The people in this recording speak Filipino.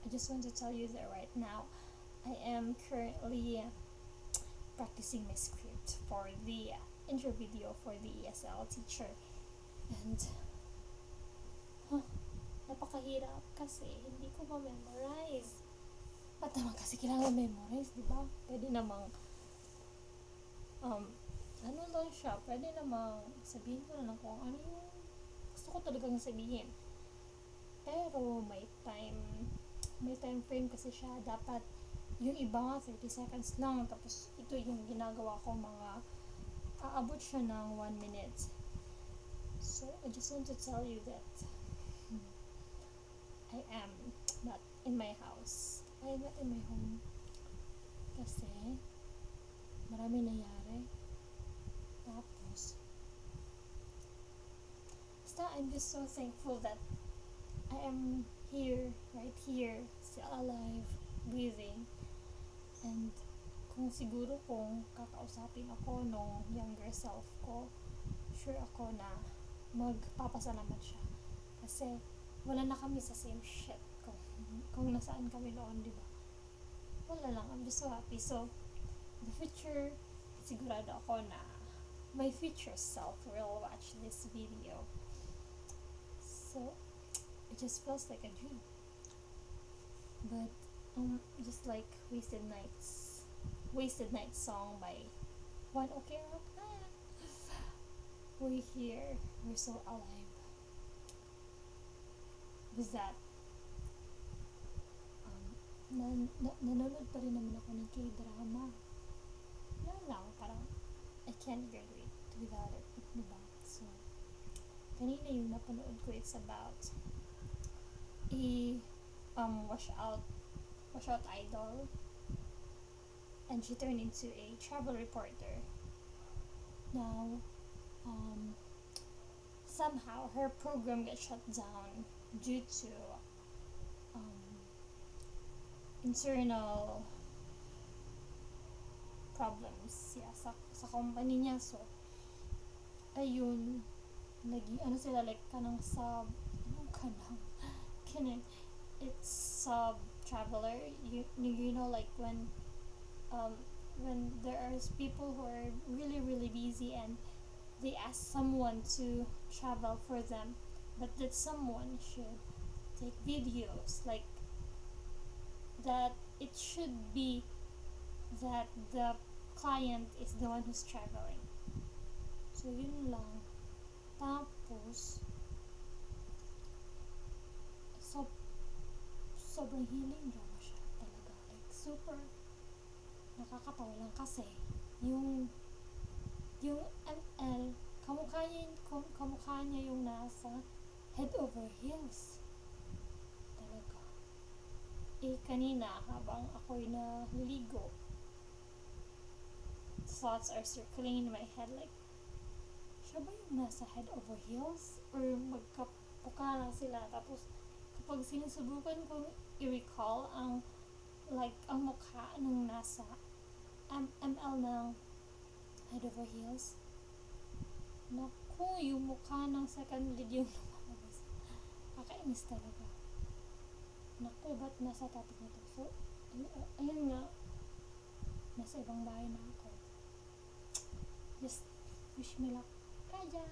I just want to tell you that right now I am currently practicing my script for the intro video for the ESL teacher. And napakahirap kasi hindi ko ma-memorize. Ba't naman kasi kailangan memorize, di ba? Pwede namang ano lang siya, pwede namang sabihin ko na lang kung ano yung gusto ko talagang sabihin. Pero may time frame kasi siya. Dapat yung iba nga 30 seconds lang, tapos ito yung ginagawa ko, mga aabot siya ng 1 minute. So I just want to tell you that I am not in my house. I am not in my home kasi marami nangyari. Tapos basta I'm just so thankful that I am here, right here, still alive, breathing. And kung kakausapin ako nung younger self ko, sure ako na magpapasalamat siya. Kasi wala na kami sa same shit kung nasaan kami noon, di ba? Wala lang, I'm just so happy. So, the future, sigurado ako na my future self will watch this video. So, it just feels like a dream. But, just like Wasted Nights song by One Ok Rock. We're here, we're so alive. With that, nanonood pa rin naman ako ng K-drama. Wala lang, parang I can't graduate without it, diba? So, kanina yung napanood ko, it's about a washout idol, and she turned into a travel reporter. Now, somehow her program got shut down due to internal problems sa company niya. So ayun, naging sila, like kanang it's sub traveler, you know, like when there are people who are really really busy and they ask someone to travel for them, but that someone should take videos, like that it should be that the client is the one who's traveling. So yun lang. Tapos sobrang healing drama siya talaga, like super nakakatawa lang kasi yung ML, kamukha niya yung nasa Head Over Heels talaga. Kanina habang ako'y naliligo, thoughts are circling in my head, like siya ba yung nasa Head Over Heels or magkapuka lang sila. Tapos kapag sinusubukan kong i-recall ang mukha nung nasa ML ng Head Over Heels, naku, yung mukha ng second lead yung lumalabas. Kakainis talaga. Naku, ba't nasa topic na to? So, ayun nga, nasa ibang bahay na ako. Just wish me luck. Kaya!